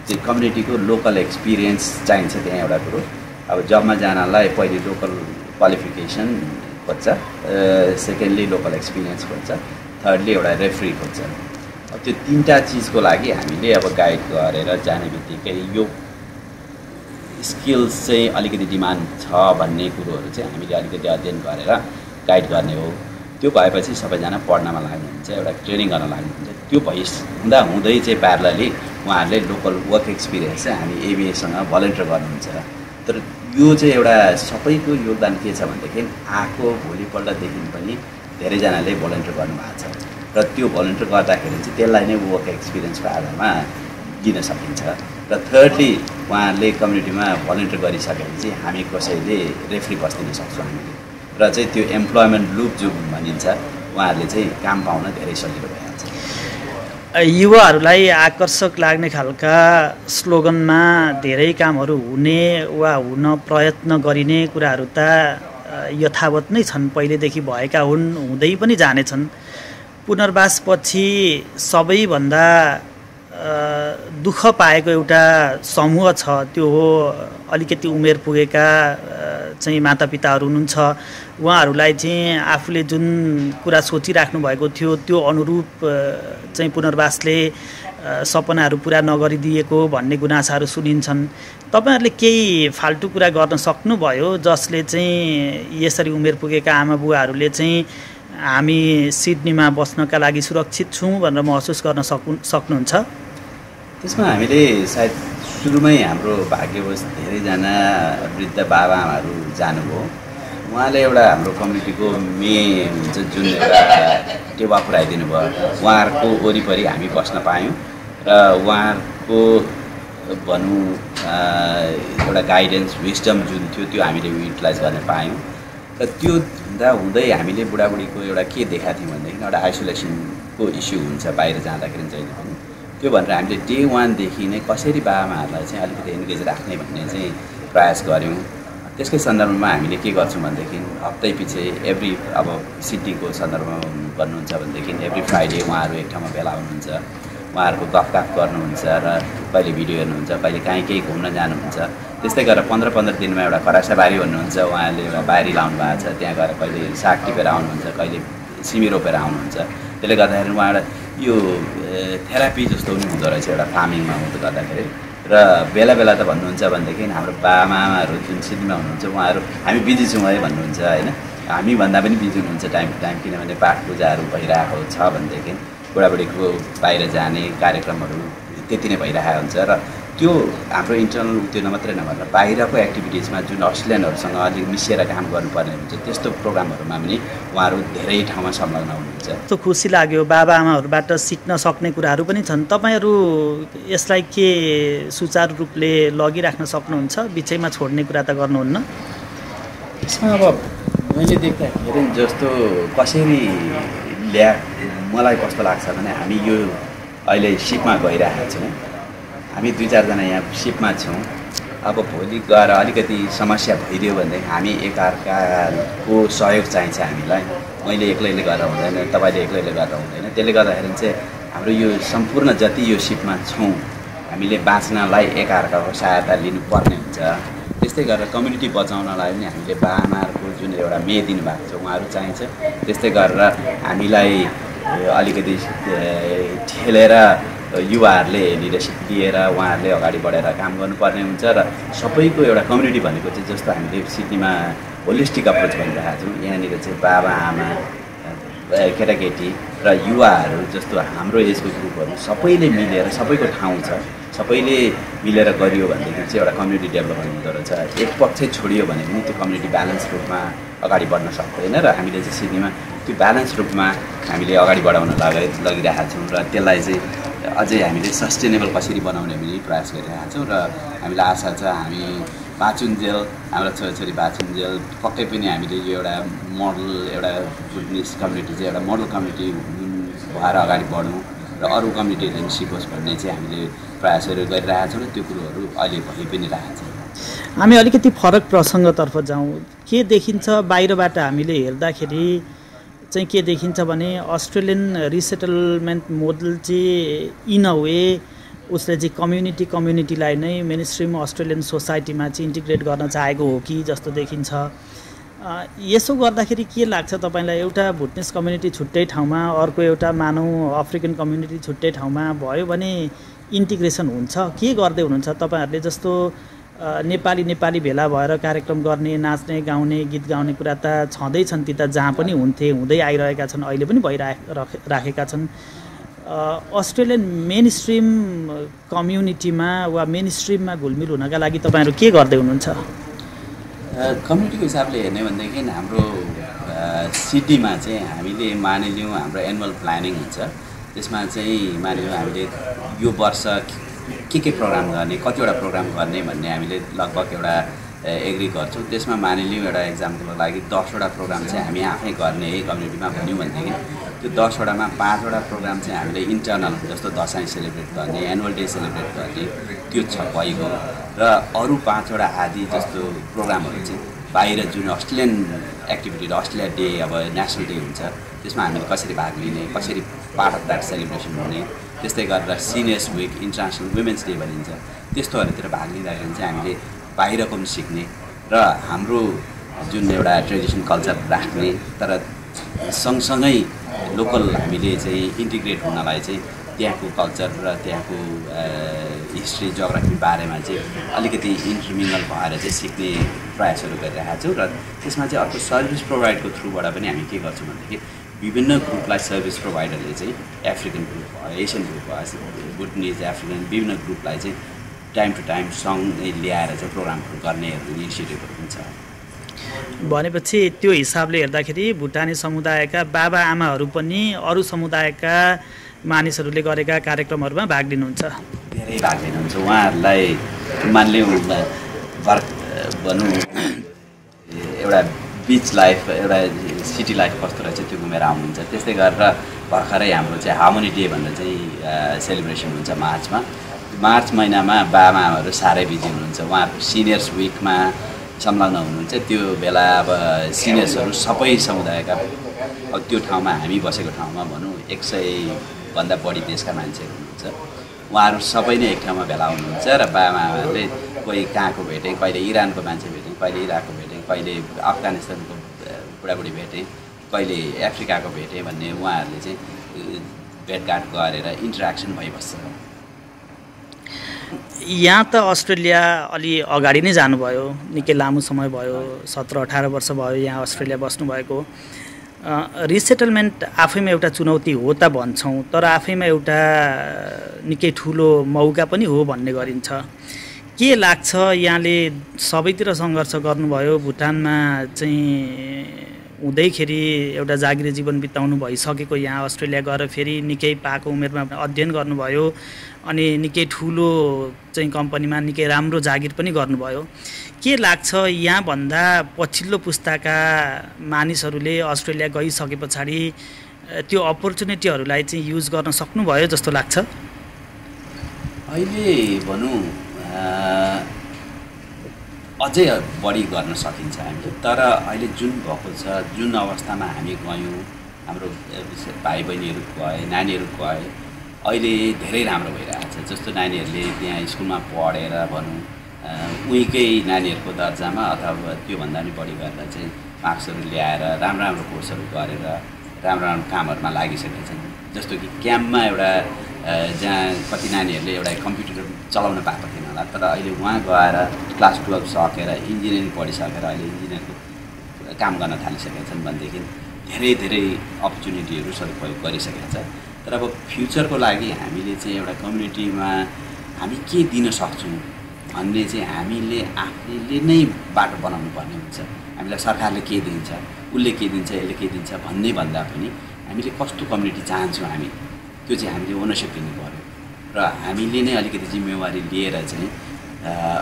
त्यो कम्युनिटीको लोकल एक्सपिरियन्स चाहिन्छ। त्यहाँ एउटा कुरो अब जबमा जानलाई पहिले लोकल क्वालिफिकेसन खोज्छ, सेकेन्डली लोकल एक्सपिरियन्स खोज्छ, थर्डली एउटा रेफ्री खोज्छ। अब त्यो तिनवटा चिजको लागि हामीले अब गाइड गरेर जाने बित्तिकै यो स्किल्स चाहिँ अलिकति डिमान्ड छ भन्ने कुरोहरू चाहिँ हामीले अलिकति अध्ययन गरेर गाइड गर्ने हो। त्यो भएपछि सबैजना पढ्नमा लाग्नुहुन्छ, एउटा ट्रेनिङ गर्न लाग्नुहुन्छ। त्यो हुँदै चाहिँ प्यारलली उहाँहरूले लोकल वर्क एक्सपिरियन्स चाहिँ हामी एबिएसँग भलन्टियर गर्नुहुन्छ। तर यो चाहिँ एउटा सबैको योगदान के छ भनेदेखि आएको भोलिपल्टदेखि पनि धेरैजनाले भलन्टियर गर्नुभएको छ र त्यो भलन्टियर गर्दाखेरि चाहिँ त्यसलाई नै वर्क एक्सपिरियन्सको आधारमा दिन सकिन्छ। र थर्डली उहाँहरूले कम्युनिटीमा भलन्टियर गरिसकेपछि हामी कसैले रेफ्री बस्दिन सक्छौँ हामीले, र चाहिँ त्यो एम्प्लोइमेन्ट लुप जो भनिन्छ उहाँहरूले चाहिँ काम पाउन धेरै सजिलो भइहाल्छ।
युवाहरूलाई आकर्षक लाग्ने खालका स्लोगनमा धेरै कामहरू हुने वा हुन प्रयत्न गरिने कुराहरू त यथावत नै छन्, पहिलेदेखि भएका हुन्, हुँदै पनि जानेछन्। पुनर्वासपछि सबैभन्दा दुःख पाएको एउटा समूह छ, त्यो हो अलिकति उमेर पुगेका चाहिँ मातापिताहरू हुनुहुन्छ। उहाँहरूलाई चाहिँ आफूले जुन कुरा सोचिराख्नु भएको थियो त्यो अनुरूप चाहिँ पुनर्वासले सपनाहरू पुरा नगरिदिएको भन्ने गुनासाहरू सुनिन्छन्। तपाईँहरूले केही फाल्टु कुरा गर्न सक्नुभयो जसले चाहिँ यसरी उमेर पुगेका आमा बुवाहरूले चाहिँ हामी सिडनीमा बस्नका लागि सुरक्षित छौँ भनेर महसुस गर्न सक्नुहुन्छ?
त्यसमा हामीले सायद सुरुमै हाम्रो भाग्यवश धेरैजना वृद्ध बाबाआमाहरू जानुभयो। उहाँले एउटा हाम्रो कम्युनिटीको हुन्छ जुन एउटा टेवा पुऱ्याइदिनु भयो, उहाँहरूको वरिपरि हामी बस्न पायौँ र उहाँहरूको भनौँ एउटा गाइडेन्स विस्डम जुन थियो त्यो हामीले युटिलाइज गर्न पायौँ। र त्यो हुँदै हामीले बुढाबुढीको एउटा के देखाएको थियौँ भनेदेखि एउटा आइसोलेसनको इस्यु हुन्छ बाहिर जाँदाखेरि जहिले पनि। त्यो भनेर हामीले डे 1 देखि नै कसरी बाबाआमाहरूलाई चाहिँ अलिकति एन्गेज राख्ने भन्ने चाहिँ प्रयास गऱ्यौँ। त्यसकै सन्दर्भमा हामीले के गर्छौँ भनेदेखि हप्तै पछि अब सिडनीको सन्दर्भमा गर्नुहुन्छ भनेदेखि एभ्री फ्राइडे उहाँहरू एक ठाउँमा भेला हुनुहुन्छ, उहाँहरूको गफगाफ गर्नुहुन्छ र कहिले भिडियो हेर्नुहुन्छ, कहिले केही घुम्न जानुहुन्छ। त्यस्तै गरेर 15-15 दिनमा एउटा खरासाबारी भन्नुहुन्छ, उहाँहरूले एउटा बारी लाउनु भएको छ, त्यहाँ गएर कहिले साग टिपेर आउनुहुन्छ, कहिले सिमी रोपेर आउनुहुन्छ। त्यसले गर्दाखेरि उहाँ एउटा यो थेरापी जस्तो पनि हुँदो रहेछ एउटा फार्मिङमा हुँदो गर्दाखेरि। र बेला बेला त भन्नुहुन्छ भनेदेखि हाम्रो बाबाआमाहरू जुन सिडनीमा हुनुहुन्छ उहाँहरू हामी बिजी छौँ है भन्नुहुन्छ होइन, हामीभन्दा पनि बिजी हुनुहुन्छ टाइम टु टाइम, किनभने पाठ पूजाहरू भइरहेको छ भनेदेखि बुढाबुढीको बाहिर जाने कार्यक्रमहरू त्यति नै भइरहेको हुन्छ र त्यो हाम्रो इन्टरनल त्यो मात्रै नभएर बाहिरको एक्टिभिटिजमा जुन अस्ट्रेलियनहरूसँग अलिक मिसिएर काम गर्नुपर्ने हुन्छ त्यस्तो प्रोग्रामहरूमा पनि उहाँहरू धेरै ठाउँमा संलग्न हुनुहुन्छ।
त्यो खुसी लाग्यो, बाबाआमाहरूबाट सिक्न सक्ने कुराहरू पनि छन्। तपाईँहरू यसलाई के सुचारू रूपले लगिराख्न सक्नुहुन्छ? बिचैमा छोड्ने कुरा त गर्नुहुन्न?
यसमा अब मैले देख्दाखेरि जस्तो कसरी मलाई कस्तो लाग्छ भने हामी यो अहिले सिपमा गइरहेका छौँ, हामी 2-4 जना यहाँ सिपमा छौँ। अब भोलि गएर अलिकति समस्या भइदियो भने हामी एकअर्काको सहयोग चाहिन्छ हामीलाई। मैले एक्लैले गरेर हुँदैन, तपाईँले एक्लैले गरेर हुँदैन। त्यसले गर्दाखेरि चाहिँ हाम्रो यो सम्पूर्ण जति यो सिपमा छौँ हामीले बाँच्नलाई एकअर्काको सहायता लिनुपर्ने हुन्छ। त्यस्तै गरेर कम्युनिटी बचाउनलाई पनि हामीले बाबाआमाहरूको जुन एउटा मेह दिनुभएको छ उहाँहरू चाहिन्छ। त्यस्तै गरेर हामीलाई अलिकति ठेलेर युवाहरूले लिडरसिप दिएर उहाँहरूले अगाडि बढेर काम गर्नुपर्ने हुन्छ र सबैको एउटा कम्युनिटी भनेको चाहिँ जस्तो हामीले सिडनीमा होलिस्टिक अप्रोच भनिरहेका छौँ, यहाँनिर चाहिँ बाबाआमा केटाकेटी र युवाहरू जस्तो हाम्रो एजको ग्रुपहरू सबैले मिलेर सबैको ठाउँ छ, सबैले मिलेर गरियो भनेदेखि चाहिँ एउटा कम्युनिटी डेभलपमेन्ट हुँदो रहेछ। एक पक्ष छोडियो भने पनि त्यो कम्युनिटी ब्यालेन्स रूपमा अगाडि बढ्न सक्दैन र हामीले चाहिँ सिडनीमा त्यो ब्यालेन्स रूपमा हामीले अगाडि बढाउन लगिरहेका छौँ र त्यसलाई चाहिँ अझै हामीले सस्टेनेबल कसरी बनाउने पनि प्रयास गरिरहेका छौँ र हामीलाई आशा छ हामी बाँचुन्जेल हाम्रो छोराछोरी बाँचुन्जेल पक्कै पनि हामीले यो एउटा मोडल एउटा बुद्धिस्ट कम्युनिटी चाहिँ एउटा मोडल कम्युनिटी भएर अगाडि बढौँ र अरू कम्युनिटीहरूले पनि सिकोस् भन्ने चाहिँ हामीले प्रयासहरू गरिरहेका छौँ र त्यो कुरोहरू अहिले भइ पनि रहेको छ।
हामी अलिकति फरक प्रसङ्गतर्फ जाउँ। के देखिन्छ बाहिरबाट हामीले हेर्दाखेरि चाहिँ के देखिन्छ भने अस्ट्रेलियन रिसेटलमेन्ट मोडल चाहिँ इन अ वे उसले चाहिँ कम्युनिटीलाई नै मेन स्ट्रिम अस्ट्रेलियन सोसाइटीमा चाहिँ इन्टिग्रेट गर्न चाहेको हो कि जस्तो देखिन्छ। यसो गर्दाखेरि के लाग्छ तपाईँलाई? एउटा भुटनिस कम्युनिटी छुट्टै ठाउँमा, अर्को एउटा मानौँ अफ्रिकन कम्युनिटी छुट्टै ठाउँमा भयो भने इन्टिग्रेसन हुन्छ? के गर्दै हुनुहुन्छ तपाईँहरूले? जस्तो नेपाली भेला भएर कार्यक्रम गर्ने, नाच्ने, गाउने, गीत गाउने कुरा त छँदैछन्, ती त जहाँ पनि हुँदै आइरहेका छन्, अहिले पनि भइराखेका छन्। अस्ट्रेलियन मेन स्ट्रिम कम्युनिटीमा वा मेन स्ट्रिममा घुलमिल हुनका लागि तपाईँहरू के गर्दै हुनुहुन्छ?
कम्युनिटीको हिसाबले हेर्ने भनेदेखि हाम्रो सिडनीमा चाहिँ हामीले मानिलिउँ हाम्रो एनुअल प्लानिङ हुन्छ, त्यसमा चाहिँ मानिलिउँ हामीले यो वर्ष के प्रोग्राम गर्ने, कतिवटा प्रोग्राम गर्ने भन्ने हामीले लगभग एउटा एग्री गर्छौँ। त्यसमा मानिलिउँ एउटा इक्जाम्पलको लागि 10वटा प्रोग्राम चाहिँ हामी आफै गर्ने है कम्युनिटीमा भन्यौँ भनेदेखि त्यो 10वटामा 5वटा प्रोग्राम चाहिँ हामीले इन्टर्नल जस्तो दसैँ सेलिब्रेट गर्ने, एनुअल डे सेलिब्रेट गर्ने त्यो छ भइगयो र अरू 5वटा आदि जस्तो प्रोग्रामहरू चाहिँ बाहिर जुन अस्ट्रेलियन एक्टिभिटी अस्ट्रेलिया डे अब नेसनल डे हुन्छ त्यसमा हामीले कसरी भाग लिने, कसरी पार्ट अफ द्याट सेलिब्रेसन हुने, त्यस्तै गरेर seniors week, international women's day भनिन्छ, त्यस्तोहरूतिर भाग लिँदाखेरि चाहिँ हामीले बाहिरको पनि सिक्ने र हाम्रो जुन एउटा ट्रेडिसन कल्चर राख्ने तर सँगसँगै लोकल हामीले चाहिँ इन्टिग्रेट हुनलाई चाहिँ त्यहाँको कल्चर र त्यहाँको हिस्ट्री जियोग्राफी बारेमा चाहिँ अलिकति इन्टरमिनल भएर चाहिँ सिक्ने प्रयासहरू गरिरहेका छौँ र त्यसमा चाहिँ अर्को सर्भिस प्रोभाइडको थ्रुबाट पनि हामी के गर्छौँ भनेदेखि विभिन्न ग्रुपलाई सर्भिस प्रोभाइडरले चाहिँ अफ्रिकन ग्रुप भयो, एसियन ग्रुप भयो, भुटनिज, अफ्रिकन विभिन्न ग्रुपलाई चाहिँ टाइम टु टाइम सँगै ल्याएर चाहिँ प्रोग्रामहरू गर्नेहरू इनिसिएटिभहरू पनि छ।
भनेपछि त्यो हिसाबले हेर्दाखेरि भुटानी समुदायका बाबाआमाहरू पनि अरू समुदायका मानिसहरूले गरेका कार्यक्रमहरूमा भाग लिनुहुन्छ?
धेरै भाग लिनुहुन्छ। उहाँहरूलाई मान्यौँ भनौँ एउटा बिच लाइफ, एउटा सिटी लाइफ कस्तो रहेछ त्यो घुमेर आउनुहुन्छ। त्यस्तै गरेर भर्खरै हाम्रो चाहिँ हार्मोनी डे भनेर चाहिँ सेलिब्रेसन हुन्छ मार्च महिनामा बाबाआमाहरू साह्रै बिजी हुनुहुन्छ। उहाँहरू सिनियर्स विकमा संलग्न हुनुहुन्छ। त्यो बेला अब सिनियर्सहरू सबै समुदायका अब त्यो ठाउँमा हामी बसेको ठाउँमा भनौँ 100भन्दा बढी देशका मान्छेहरू हुनुहुन्छ। उहाँहरू सबै नै एक ठाउँमा भेला हुनुहुन्छ र बाबाआमाहरूले कोही कहाँको भेटेँ, कहिले इरानको मान्छे भेटेँ, कहिले इराकको भेटेँ, कहिले अफगानिस्तानको बुढाबुढी भेटेँ, कहिले अफ्रिकाको भेटेँ भन्ने उहाँहरूले चाहिँ भेटघाट गरेर इन्टरेक्सन भइबस्छ।
यहाँ त अस्ट्रेलिया अलि अगाडि नै जानुभयो, निकै लामो समय भयो, 17-18 वर्ष भयो यहाँ अस्ट्रेलिया बस्नुभएको। रिसेटलमेन्ट आफैमा एउटा चुनौती हो त भन्छौँ, तर आफैमा एउटा निकै ठुलो मौका पनि हो भन्ने गरिन्छ। के लाग्छ, यहाँले सबैतिर सङ्घर्ष गर्नुभयो, भुटानमा चाहिँ हुँदैखेरि एउटा जागिरे जीवन बिताउनु भइसकेको, यहाँ अस्ट्रेलिया गएर फेरि निकै पाएको उमेरमा अध्ययन गर्नुभयो अनि निकै ठुलो चाहिँ कम्पनीमा निकै राम्रो जागिर पनि गर्नुभयो। के लाग्छ, यहाँभन्दा पछिल्लो पुस्ताका मानिसहरूले अस्ट्रेलिया गइसके पछाडि त्यो अपर्च्युनिटीहरूलाई चाहिँ युज गर्न सक्नुभयो जस्तो लाग्छ?
अहिले भनौँ अझै बढी गर्न सकिन्छ हामीले, तर अहिले जुन भएको छ, जुन अवस्थामा हामी गयौँ, हाम्रो भाइ बहिनीहरू गए, नानीहरू गए, अहिले धेरै राम्रो भइरहेछ। जस्तो नानीहरूले त्यहाँ स्कुलमा पढेर भनौँ उहीकै नानीहरूको दर्जामा अथवा त्योभन्दा पनि बढी गरेर चाहिँ मार्क्सहरू ल्याएर राम्रो राम्रो कोर्सहरू गरेर राम्रो राम्रो कामहरूमा लागिसकेका छन्। जस्तो कि क्याम्पमा एउटा जहाँ कति नानीहरूले एउटा कम्प्युटर चलाउन पाएको थिएन होला, तर अहिले उहाँ गएर क्लास 12 सकेर इन्जिनियरिङ पढिसकेर अहिले इन्जिनियरको काम गर्न थालिसकेका छन् भनेदेखि धेरै धेरै अपर्च्युनिटीहरू सदुपयोग गरिसकेका छ। तर अब फ्युचरको लागि हामीले चाहिँ एउटा कम्युनिटीमा हामी के दिन सक्छौँ भन्ने चाहिँ हामीले आफैले नै बाटो बनाउनु पर्ने हुन्छ। हामीलाई सरकारले के दिन्छ, उसले के दिन्छ, यसले के दिन्छ भन्ने भन्दा पनि हामीले कस्तो कम्युनिटी चाहन्छौँ हामी, त्यो चाहिँ हामीले ओनरसिप लिनु पऱ्यो र हामीले नै अलिकति जिम्मेवारी लिएर चाहिँ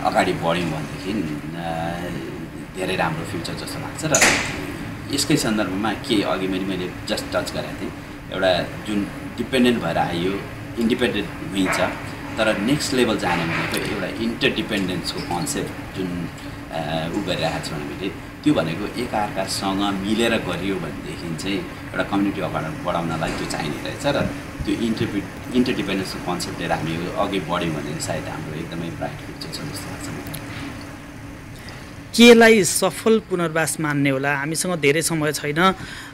अगाडि बढ्यौँ भनेदेखि धेरै राम्रो फ्युचर जस्तो लाग्छ। र यसकै सन्दर्भमा के अघि मैले जस्ट टच गरेको थिएँ, एउटा जुन डिपेन्डेन्ट भएर आइयो, इन्डिपेन्डेन्ट हुन्छ, तर नेक्स्ट लेभल जाने भनेको एउटा इन्टरडिपेन्डेन्सको कन्सेप्ट जुन गरिरहेको छौँ हामीले, त्यो भनेको एकअर्कासँग मिलेर गरियो भनेदेखि चाहिँ एउटा कम्युनिटी अगाडि बढाउनलाई त्यो चाहिने रहेछ। र त्यो इन्टरडिपेन्डेन्सको कन्सेप्ट लिएर हामी अघि बढ्यौँ भने सायद हाम्रो एकदमै ब्राइट फ्युचर छ जस्तो लाग्छ।
केलाई सफल पुनर्वास मान्ने होला? हामीसँग धेरै समय छैन।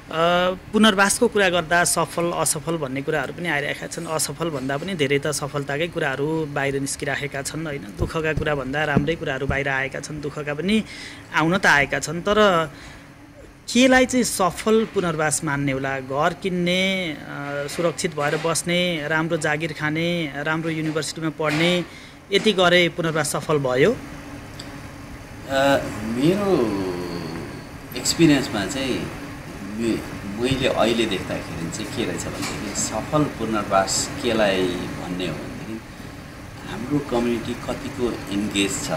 पुनर्वासको कुरा गर्दा सफल असफल भन्ने कुराहरू पनि आइरहेका छन्। असफल भन्दा पनि धेरै त सफलताकै कुराहरू बाहिर निस्किरहेका छन् होइन। दुःखका कुरा भन्दा राम्रै कुराहरू बाहिर आएका छन्, दुःखका पनि आउन त आएका छन्। तर केलाई चाहिँ सफल पुनर्वास मान्ने होला? घर किन्ने, सुरक्षित भएर बस्ने, राम्रो जागिर खाने, राम्रो युनिभर्सिटीमा पढ्ने, यति गरे पुनर्वास सफल भयो?
मेरो एक्सपिरियन्समा चाहिँ मैले अहिले देख्दाखेरि चाहिँ के रहेछ भनेदेखि सफल पुनर्वास केलाई भन्ने हो भनेदेखि हाम्रो कम्युनिटी कतिको इन्गेज छ,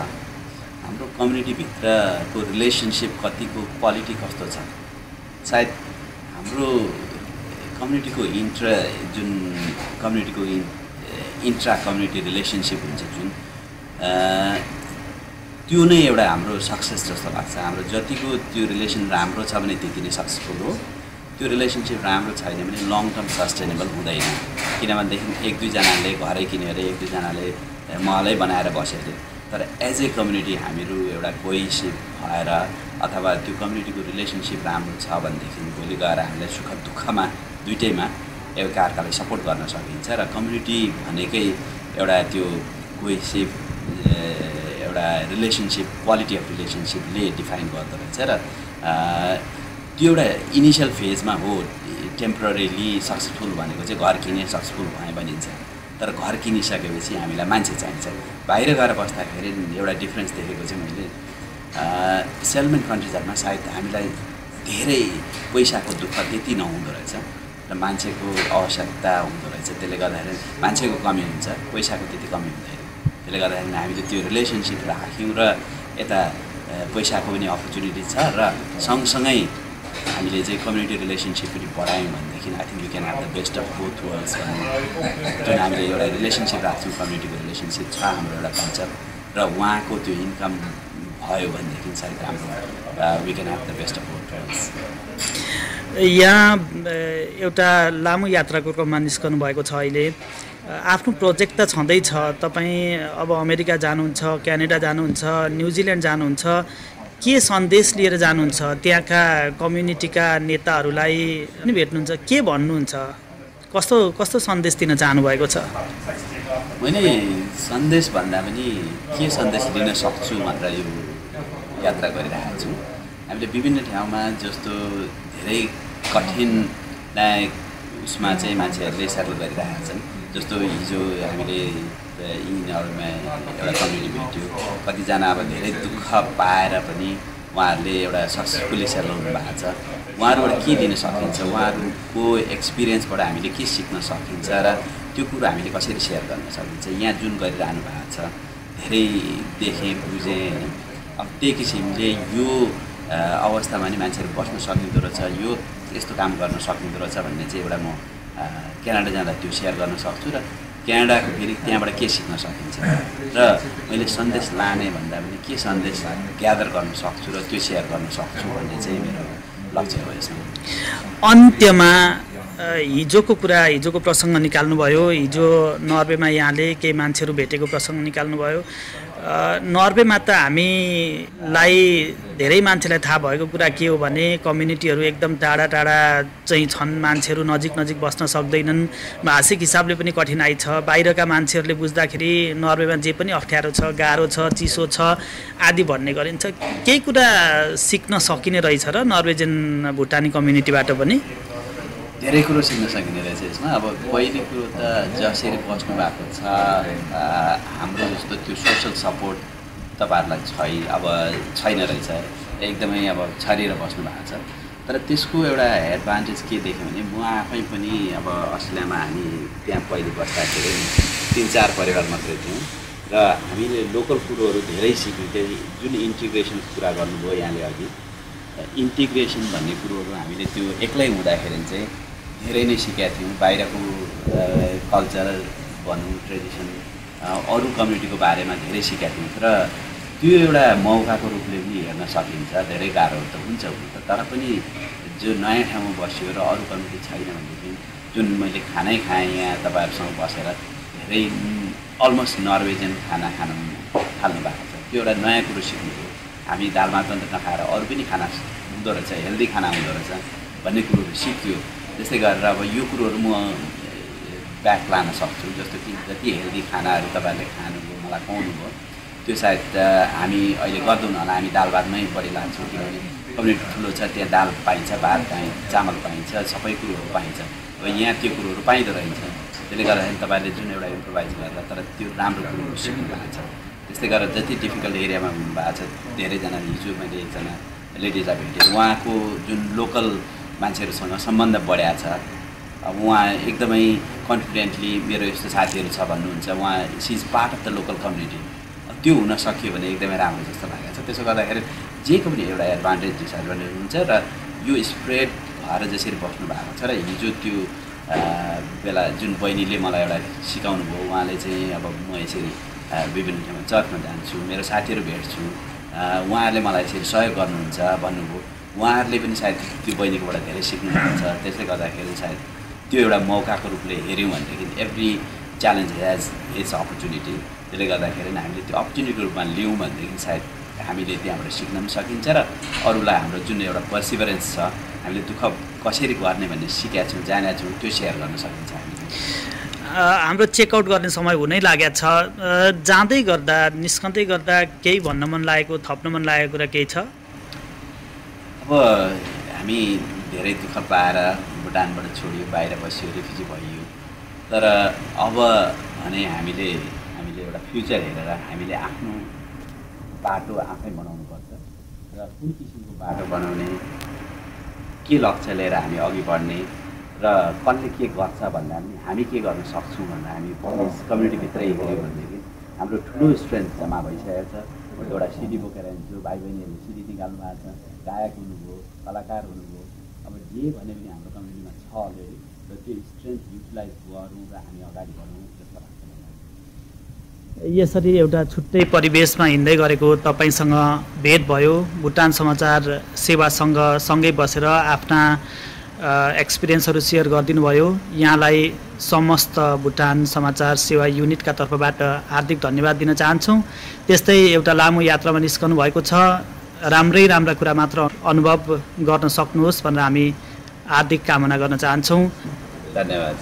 हाम्रो कम्युनिटीभित्रको रिलेसनसिप कतिको क्वालिटी कस्तो छ। सायद हाम्रो कम्युनिटीको इन्ट्रा कम्युनिटी रिलेसनसिप हुन्छ जुन, त्यो नै एउटा हाम्रो सक्सेस जस्तो लाग्छ। हाम्रो जतिको त्यो रिलेसन राम्रो छ भने त्यति नै सक्सेसफुल हो। त्यो रिलेसनसिप राम्रो छैन भने लङ टर्म सस्टेनेबल हुँदैन। किनभनेदेखि एक दुईजनाले घरै किनेर, एक दुईजनाले महलै बनाएर बसे अरे, तर एज ए कम्युनिटी हामीहरू एउटा कोहेसिभ भएर अथवा त्यो कम्युनिटीको रिलेसनसिप राम्रो छ भनेदेखि भोलि गएर हामीलाई सुख दुःखमा दुइटैमा एकअर्कालाई सपोर्ट गर्न सकिन्छ। र कम्युनिटी भनेकै एउटा त्यो कोहेसिभ एउटा रिलेसनसिप, क्वालिटी अफ रिलेसनसिपले डिफाइन गर्दो रहेछ। र त्यो एउटा इनिसियल फेजमा हो, टेम्पोररीली सक्सेसफुल भनेको चाहिँ घर किने सक्सेसफुल भए भनिन्छ। तर घर किनिसकेपछि हामीलाई मान्छे चाहिन्छ। बाहिर गएर बस्दाखेरि एउटा डिफ्रेन्स देखेको चाहिँ मैले सेटलमेन्ट कन्ट्रिजहरूमा सायद हामीलाई धेरै पैसाको दुःख त्यति नहुँदो रहेछ र मान्छेको आवश्यकता हुँदो रहेछ। त्यसले गर्दाखेरि मान्छेको कमी हुन्छ, पैसाको त्यति कमी हुँदैन। त्यसले गर्दाखेरि हामीले त्यो रिलेसनसिप राख्यौँ र यता पैसाको पनि अपर्च्युनिटी छ र सँगसँगै हामीले चाहिँ कम्युनिटी रिलेसनसिप पनि बढायौँ भनेदेखि I think we can have the best of both worlds भन्ने जुन हामीले एउटा रिलेसनसिप राख्छौँ, कम्युनिटीको रिलेसनसिप छ हाम्रो एउटा कल्चर र उहाँको त्यो इन्कम भयो भनेदेखि सायद राम्रो we can have the best of both worlds.
यहाँ एउटा लामो यात्राको क्रममा निस्कनु भएको छ। अहिले आफ्नो प्रोजेक्ट त छँदैछ, तपाईँ अब अमेरिका जानुहुन्छ, क्यानाडा जानुहुन्छ, न्युजिल्यान्ड जानुहुन्छ, के सन्देश लिएर जानुहुन्छ? त्यहाँका कम्युनिटीका नेताहरूलाई पनि भेट्नुहुन्छ, के भन्नुहुन्छ? कस्तो कस्तो सन्देश दिन चाहनुभएको छ?
मैले सन्देश भन्दा पनि के सन्देश दिन सक्छु भनेर यो यात्रा गरिरहेको छु। हामीले विभिन्न ठाउँमा जस्तो धेरै कठिन उसमा चाहिँ मान्छेहरूले सेटल गरिरहेका छन्। जस्तो हिजो हामीले यिनीहरूमा एउटा कम्युनिटी भेट्यो, कतिजना अब धेरै दुःख पाएर पनि उहाँहरूले एउटा सक्सेसफुली सेटल हुनुभएको छ। उहाँहरूबाट के दिन सकिन्छ, उहाँहरूको एक्सपिरियन्सबाट हामीले के सिक्न सकिन्छ र त्यो कुरो हामीले कसरी सेयर गर्न सकिन्छ। यहाँ जुन गरिरहनु भएको छ धेरै देखेँ बुझेँ होइन। अब त्यही किसिमले यो अवस्थामा नि मान्छेहरू बस्न सकिँदो रहेछ, यो यस्तो काम गर्न सकिँदो रहेछ भन्ने चाहिँ एउटा म क्यानाडा जाँदा त्यो सेयर गर्न सक्छु र क्यानाडाको फेरि त्यहाँबाट के सिक्न सकिन्छ र मैले सन्देश लाने भन्दा पनि के सन्देश ग्यादर गर्न सक्छु र त्यो सेयर गर्न सक्छु भन्ने चाहिँ मेरो लक्ष्य हो यसमा।
अन्त्यमा हिजोको कुरा, हिजोको प्रसङ्ग निकाल्नुभयो। हिजो नर्वेमा यहाँले केही मान्छेहरू भेटेको प्रसङ्ग निकाल्नुभयो। नर्वेमा त हामीलाई धेरै मान्छेलाई थाहा भएको कुरा के हो भने कम्युनिटीहरू एकदम टाढा टाढा चाहिँ छन्, मान्छेहरू नजिक नजिक बस्न सक्दैनन्, भाषिक हिसाबले पनि कठिनाइ छ। बाहिरका मान्छेहरूले बुझ्दाखेरि नर्वेमा जे पनि अप्ठ्यारो छ, गाह्रो छ, चिसो छ आदि भन्ने गरिन्छ। केही कुरा सिक्न सकिने रहेछ र नर्वेजियन भुटानी कम्युनिटीबाट पनि
धेरै कुरो सिक्न सकिने रहेछ यसमा। अब पहिलो कुरो त जसरी बस्नु भएको छ हाम्रो जस्तो त्यो सोसल सपोर्ट तपाईँहरूलाई छैन रहेछ, एकदमै अब छरिएर बस्नु भएको छ। तर त्यसको एउटा एडभान्टेज के देख्यो भने म आफै पनि अब अस्ट्रेलियामा हामी त्यहाँ पहिले बस्दाखेरि 3-4 परिवार मात्रै थियौँ र हामीले लोकल कुरोहरू धेरै सिक्यौँ। त्यो जुन इन्टिग्रेसनको कुरा गर्नुभयो यहाँले अघि, इन्टिग्रेसन भन्ने कुरोहरू हामीले त्यो एक्लै हुँदाखेरि चाहिँ धेरै नै सिकेका थियौँ। बाहिरको कल्चर भनौँ, ट्रेडिसन, अरू कम्युनिटीको बारेमा धेरै सिकेका थियौँ र त्यो एउटा मौकाको रूपले पनि हेर्न सकिन्छ। धेरै गाह्रो त हुन्छ हुनु त, तर पनि जो नयाँ ठाउँमा बस्यो र अरू कम्युनिटी छैन भनेदेखि जुन मैले खानै खाएँ यहाँ तपाईँहरूसँग बसेर धेरै अलमोस्ट नर्वेजियन खाना खान थाल्नु भएको छ। त्यो एउटा नयाँ कुरो सिक्नु हो। हामी दाल भात नखाएर अरू पनि खाना हुँदो रहेछ, हेल्दी खाना हुँदो रहेछ भन्ने कुरोहरू सिक्यो। त्यस्तै गरेर अब यो कुरोहरू म ब्याक लान सक्छु। जस्तो कि जति हेल्दी खानाहरू तपाईँहरूले खानुभयो, मलाई खुवाउनु भयो, त्यो सायद हामी अहिले गर्दैनौँ होला। हामी दाल भातमै बढी लान्छौँ किनभने कम्युनिटी ठुलो छ, त्यहाँ दाल पाइन्छ, भात पाइन्छ, चामल पाइन्छ, सबै कुरोहरू पाइन्छ। अब यहाँ त्यो कुरोहरू पाइँदो रहेछ। त्यसले गर्दाखेरि तपाईँहरूले जुन एउटा इम्प्रोभाइज गरेर तर त्यो राम्रो कुरोहरू सिक्नु भएको छ। त्यस्तै गरेर जति डिफिकल्ट एरियामा हुनुभएको छ, धेरैजना हिजो मैले एकजना लेडिजलाई भेटेँ, उहाँको जुन लोकल मान्छेहरूसँग सम्बन्ध बढ्या छ। अब उहाँ एकदमै कन्फिडेन्टली मेरो यस्तो साथीहरू छ भन्नुहुन्छ, उहाँ she is part of the local community. त्यो हुन सक्यो भने एकदमै राम्रो जस्तो लागेको छ। त्यसो गर्दाखेरि जेको पनि एउटा एडभान्टेज डिसएडभान्टेज हुन्छ र यो स्प्रेड भएर जसरी बस्नु भएको छ र हिजो त्यो बेला जुन बहिनीले मलाई एउटा सिकाउनु भयो, उहाँले चाहिँ अब म यसरी विभिन्न ठाउँमा चर्चमा जान्छु, मेरो साथीहरू भेट्छु, उहाँहरूले मलाई यसरी सहयोग गर्नुहुन्छ भन्नुभयो। उहाँहरूले पनि सायद त्यो बहिनीकोबाट धेरै सिक्नुहुन्छ। त्यसले गर्दाखेरि सायद त्यो एउटा मौकाको रूपले हेऱ्यौँ भनेदेखि every challenge has its opportunity. त्यसले गर्दाखेरि हामीले त्यो अपर्च्युनिटीको रूपमा लियौँ भनेदेखि सायद हामीले त्यहाँबाट सिक्न पनि सकिन्छ र अरूलाई हाम्रो जुन एउटा पर्सिभरेन्स छ, हामीले दुःख कसरी गर्ने भन्ने सिकेका छौँ, जानेका छौँ, त्यो सेयर गर्न सकिन्छ हामीले।
हाम्रो चेकआउट गर्ने समय हुनै लागेको छ। जाँदै गर्दा निस्कँदै गर्दा केही भन्न मन लागेको, थप्न मन लागेको कुरा केही छ?
अब हामी धेरै दुःख पाएर भुटानबाट छोडियो, बाहिर बस्यो, रिफ्युजी भइयो। तर अब भने हामीले एउटा फ्युचर हेरेर हामीले आफ्नो बाटो आफै बनाउनुपर्छ र कुन किसिमको बाटो बनाउने, के लक्ष्य लिएर हामी अघि बढ्ने र कसले के गर्छ भन्दा पनि हामी के गर्न सक्छौँ भन्दा हामी कम्युनिटीभित्रै हेऱ्यौँ भनेदेखि हाम्रो ठुलो स्ट्रेन्थ जम्मा भइसकेको छ। एउटा सिडी बोकेर हिँड्छु, भाइ बहिनीहरूले सिडी निकाल्नु भएको छ, गायक हुनुभयो, कलाकार हुनुभयो। अब जे भने पनि हाम्रो कम्युनिटीमा छ अलरेडी र त्यो स्ट्रेन्थ युटिलाइज गरौँ र हामी अगाडि बढौँ जस्तो लाग्छ।
यसरी एउटा छुट्टै परिवेशमा हिँड्दै गरेको तपाईँसँग भेट भयो, भुटान समाचार सेवासँग सँगै बसेर आफ्ना एक्सपिरियन्सहरू सेयर गरिदिनु भयो। यहाँलाई समस्त भुटान समाचार सेवा युनिटका तर्फबाट हार्दिक धन्यवाद दिन चाहन्छौँ। त्यस्तै एउटा लामो यात्रामा निस्कनु भएको छ, राम्रा कुरा मात्र अनुभव गर्न सक्नुहोस् भनेर हामी हार्दिक कामना गर्न चाहन्छौँ।
धन्यवाद।